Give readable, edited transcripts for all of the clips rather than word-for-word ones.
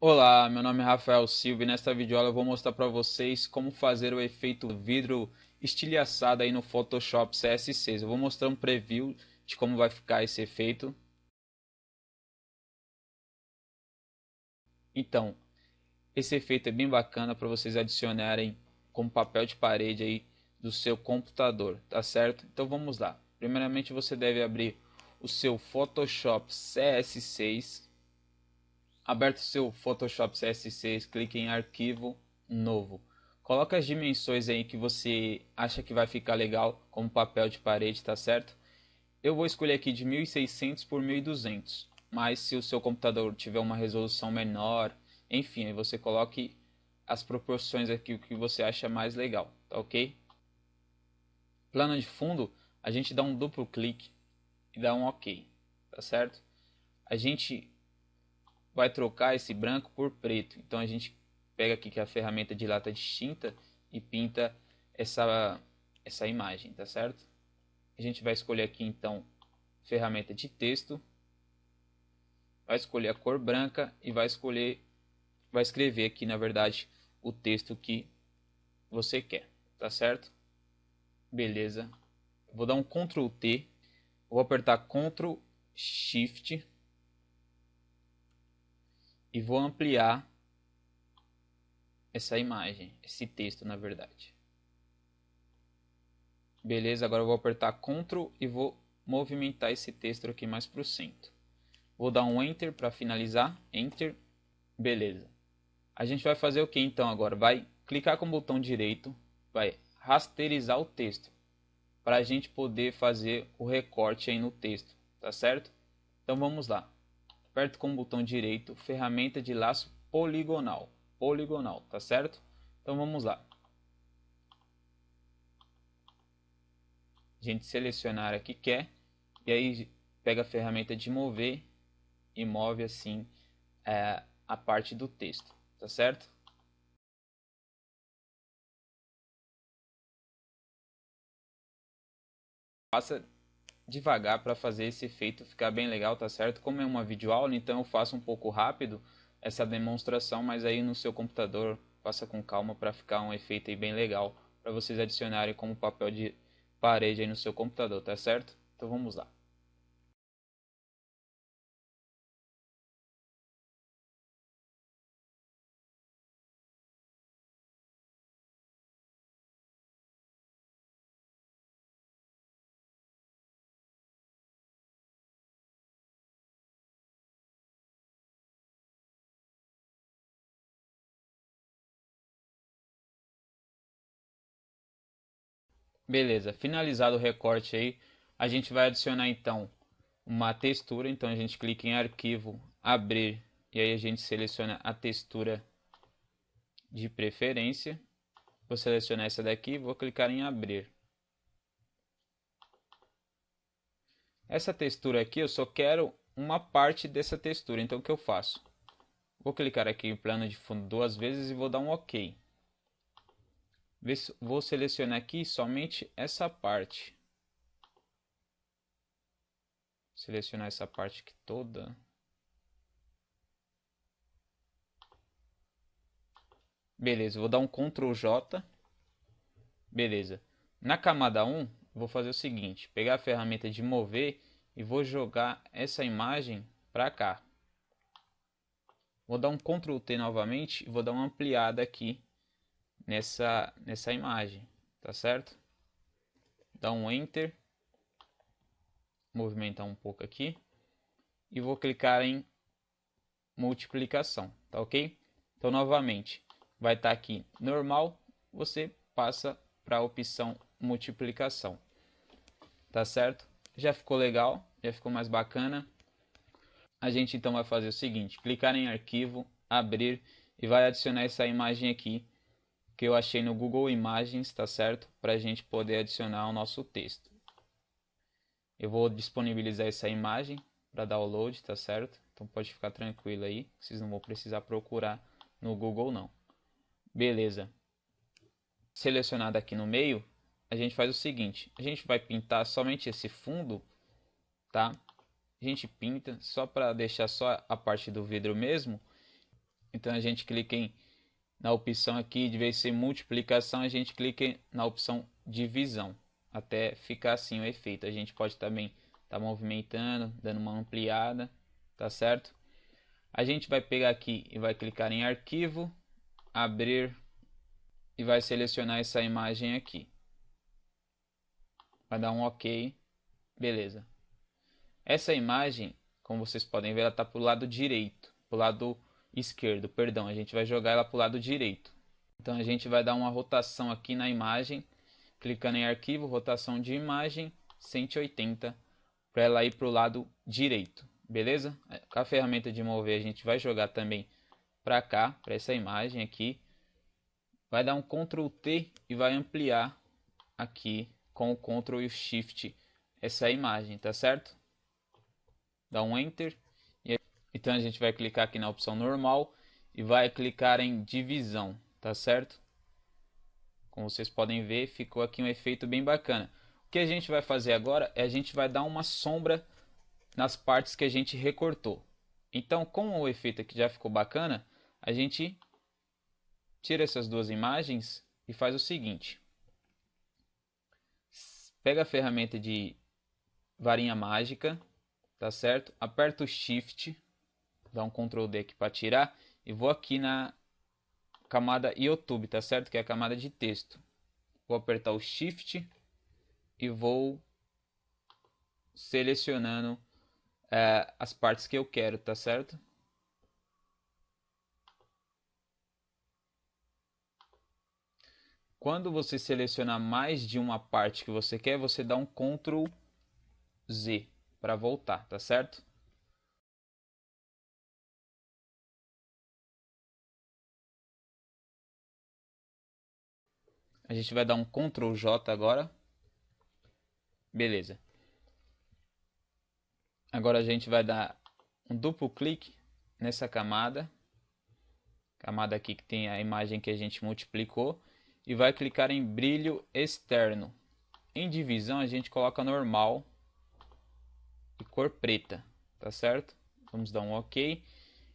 Olá, meu nome é Rafael Silva e nesta videoaula eu vou mostrar para vocês como fazer o efeito vidro estilhaçado aí no Photoshop CS6. Eu vou mostrar um preview de como vai ficar esse efeito. Então, esse efeito é bem bacana para vocês adicionarem como papel de parede aí do seu computador, tá certo? Então vamos lá. Primeiramente você deve abrir o seu Photoshop CS6. Aberto seu Photoshop CS6, clique em arquivo novo. Coloque as dimensões aí que você acha que vai ficar legal como papel de parede, tá certo? Eu vou escolher aqui de 1600 por 1200, mas se o seu computador tiver uma resolução menor, enfim, aí você coloque as proporções aqui o que você acha mais legal, tá ok? Plano de fundo, a gente dá um duplo clique e dá um ok, tá certo? A gente vai trocar esse branco por preto. Então a gente pega aqui que é a ferramenta de lata distinta e pinta essa imagem, tá certo? A gente vai escolher aqui então ferramenta de texto, vai escolher a cor branca e vai escrever aqui na verdade o texto que você quer, tá certo? Beleza. Vou dar um Ctrl T, vou apertar Ctrl Shift e vou ampliar essa imagem, esse texto na verdade. Beleza, agora eu vou apertar Ctrl e vou movimentar esse texto aqui mais para o centro. Vou dar um Enter para finalizar. Enter. Beleza. A gente vai fazer o que então agora? Vai clicar com o botão direito, vai rasterizar o texto, para a gente poder fazer o recorte aí no texto, tá certo? Então vamos lá. Aperto com o botão direito, ferramenta de laço poligonal. Poligonal, tá certo? Então vamos lá. A gente selecionar a que quer e aí pega a ferramenta de mover e move assim a parte do texto, tá certo? Faça devagar para fazer esse efeito ficar bem legal, tá certo? Como é uma videoaula, então eu faço um pouco rápido essa demonstração, mas aí no seu computador faça com calma para ficar um efeito aí bem legal para vocês adicionarem como papel de parede aí no seu computador, tá certo? Então vamos lá. Beleza, finalizado o recorte aí, a gente vai adicionar então uma textura, então a gente clica em arquivo, abrir, e aí a gente seleciona a textura de preferência. Vou selecionar essa daqui e vou clicar em abrir. Essa textura aqui eu só quero uma parte dessa textura, então o que eu faço? Vou clicar aqui em plano de fundo duas vezes e vou dar um OK. Vou selecionar aqui somente essa parte. Selecionar essa parte aqui toda. Beleza, vou dar um Ctrl J. Beleza. Na camada 1, vou fazer o seguinte, pegar a ferramenta de mover e vou jogar essa imagem para cá. Vou dar um Ctrl T novamente e vou dar uma ampliada aqui nessa imagem, tá certo? Dá um Enter, movimentar um pouco aqui e vou clicar em multiplicação, tá ok? Então novamente vai estar aqui normal, você passa para a opção multiplicação, tá certo? Já ficou legal, já ficou mais bacana. A gente então vai fazer o seguinte, clicar em arquivo, abrir e vai adicionar essa imagem aqui que eu achei no Google Imagens, tá certo? Para a gente poder adicionar o nosso texto. Eu vou disponibilizar essa imagem para download, tá certo? Então pode ficar tranquilo aí, vocês não vão precisar procurar no Google não. Beleza. Selecionado aqui no meio, a gente faz o seguinte, a gente vai pintar somente esse fundo, tá? A gente pinta só para deixar só a parte do vidro mesmo. Então a gente clica na opção aqui, de vez de ser multiplicação, a gente clica na opção divisão, até ficar assim o efeito. A gente pode também estar movimentando, dando uma ampliada, tá certo? A gente vai pegar aqui e vai clicar em arquivo, abrir e vai selecionar essa imagem aqui. Vai dar um OK, beleza. Essa imagem, como vocês podem ver, ela está para o lado direito, para o lado esquerdo, perdão, a gente vai jogar ela para o lado direito. Então a gente vai dar uma rotação aqui na imagem, clicando em arquivo, rotação de imagem 180, para ela ir para o lado direito, beleza? Com a ferramenta de mover a gente vai jogar também para cá, para essa imagem aqui. Vai dar um Ctrl T e vai ampliar aqui com o Ctrl e o Shift essa imagem, tá certo? Dá um Enter. Então a gente vai clicar aqui na opção normal e vai clicar em divisão, tá certo? Como vocês podem ver, ficou aqui um efeito bem bacana. O que a gente vai fazer agora é a gente vai dar uma sombra nas partes que a gente recortou. Então, como o efeito aqui já ficou bacana, a gente tira essas duas imagens e faz o seguinte. Pega a ferramenta de varinha mágica, tá certo? Aperta o Shift, dá um Ctrl D aqui para tirar e vou aqui na camada YouTube, tá certo? Que é a camada de texto. Vou apertar o Shift e vou selecionando as partes que eu quero, tá certo? Quando você selecionar mais de uma parte que você quer, você dá um Ctrl Z para voltar, tá certo? A gente vai dar um Ctrl J agora. Beleza. Agora a gente vai dar um duplo clique nessa camada. Camada aqui que tem a imagem que a gente multiplicou. E vai clicar em brilho externo. Em divisão a gente coloca normal e cor preta, tá certo? Vamos dar um OK.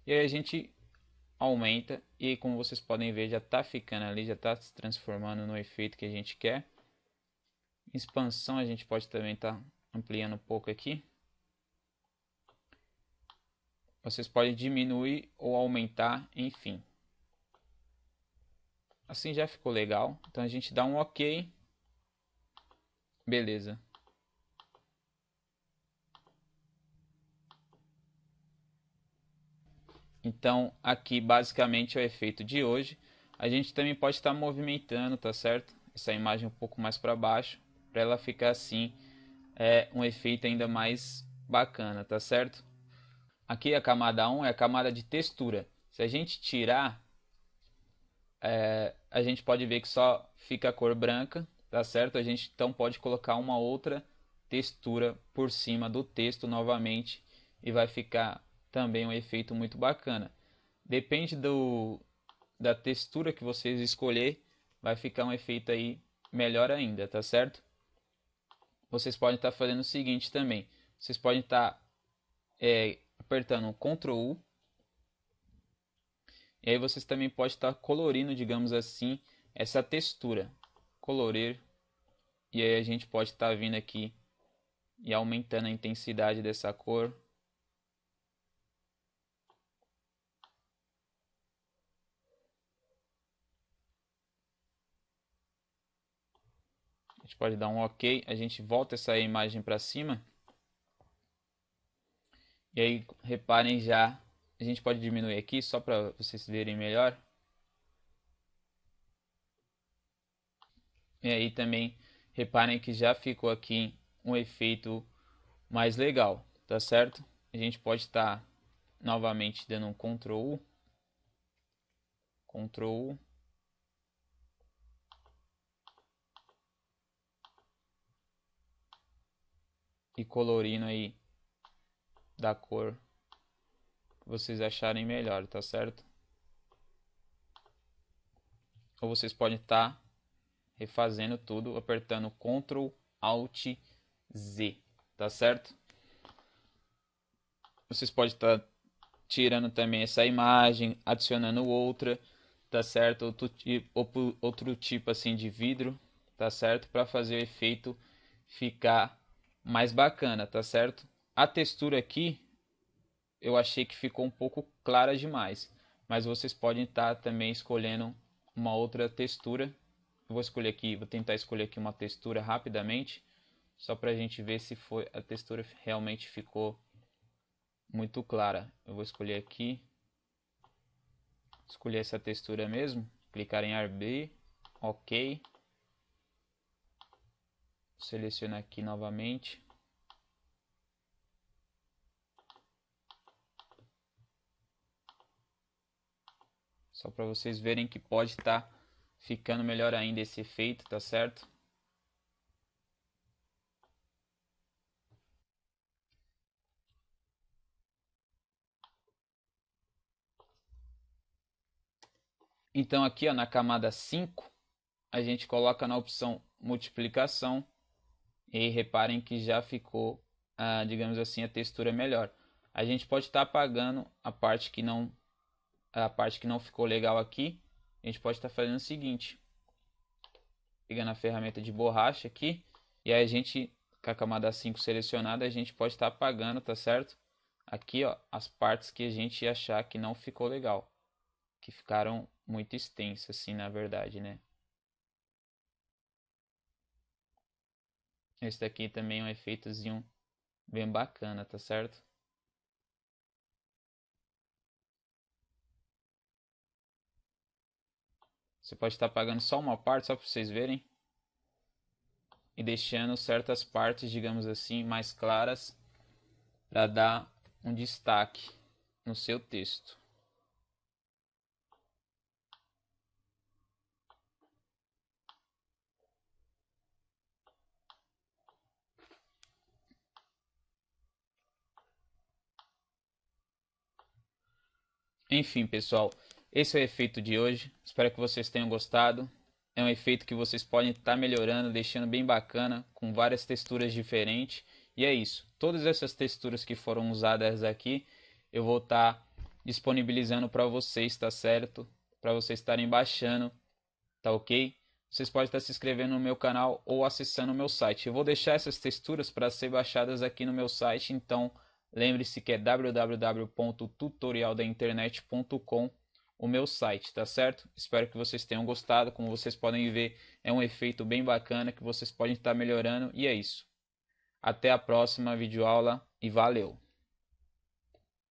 E aí a gente aumenta e como vocês podem ver já está ficando ali, já está se transformando no efeito que a gente quer. Expansão a gente pode também estar ampliando um pouco aqui. Vocês podem diminuir ou aumentar, enfim. Assim já ficou legal. Então a gente dá um OK. Beleza. Então aqui basicamente é o efeito de hoje. A gente também pode estar movimentando, tá certo? Essa imagem um pouco mais para baixo, para ela ficar assim, um efeito ainda mais bacana, tá certo? Aqui a camada 1 é a camada de textura. Se a gente tirar, a gente pode ver que só fica a cor branca, tá certo? A gente então pode colocar uma outra textura por cima do texto novamente e vai ficar também um efeito muito bacana. Depende da textura que vocês escolher, vai ficar um efeito aí melhor ainda, tá certo? Vocês podem estar fazendo o seguinte também. Vocês podem estar apertando Ctrl U. E aí vocês também podem estar colorindo, digamos assim, essa textura. Colorir. E aí a gente pode estar vindo aqui e aumentando a intensidade dessa cor. A gente pode dar um OK. A gente volta essa imagem para cima. E aí reparem já. A gente pode diminuir aqui só para vocês verem melhor. E aí também reparem que já ficou aqui um efeito mais legal, tá certo? A gente pode estar novamente dando um Ctrl U, Ctrl U, e colorindo aí da cor que vocês acharem melhor, tá certo? Ou vocês podem estar refazendo tudo apertando Ctrl Alt Z, tá certo? Vocês podem estar tirando também essa imagem, adicionando outra, tá certo? Outro tipo assim de vidro, tá certo? Para fazer o efeito ficar mais bacana, tá certo? A textura aqui eu achei que ficou um pouco clara demais, mas vocês podem estar também escolhendo uma outra textura. Eu vou escolher aqui, vou tentar escolher aqui uma textura rapidamente, só para a gente ver se foi a textura realmente ficou muito clara. Eu vou escolher aqui, escolher essa textura mesmo, clicar em RB, OK, selecionar aqui novamente. Só para vocês verem que pode estar ficando melhor ainda esse efeito, tá certo? Então aqui ó, na camada 5, a gente coloca na opção multiplicação e reparem que já ficou, digamos assim, a textura melhor. A gente pode estar apagando a parte que não ficou legal aqui. A gente pode estar fazendo o seguinte, pegando a ferramenta de borracha aqui, e aí a gente, com a camada 5 selecionada, a gente pode estar apagando, tá certo? Aqui ó, as partes que a gente achar que não ficou legal, que ficaram muito extensas assim, na verdade, né? Esse daqui também é um efeitozinho bem bacana, tá certo? Você pode estar apagando só uma parte, só para vocês verem. E deixando certas partes, digamos assim, mais claras, para dar um destaque no seu texto. Enfim, pessoal, esse é o efeito de hoje. Espero que vocês tenham gostado. É um efeito que vocês podem estar melhorando, deixando bem bacana, com várias texturas diferentes. E é isso. Todas essas texturas que foram usadas aqui, eu vou estar disponibilizando para vocês, tá certo? Para vocês estarem baixando, tá ok? Vocês podem estar se inscrevendo no meu canal ou acessando o meu site. Eu vou deixar essas texturas para ser baixadas aqui no meu site, então lembre-se que é www.tutorialdainternet.com o meu site, tá certo? Espero que vocês tenham gostado. Como vocês podem ver, é um efeito bem bacana que vocês podem estar melhorando e é isso. Até a próxima videoaula e valeu!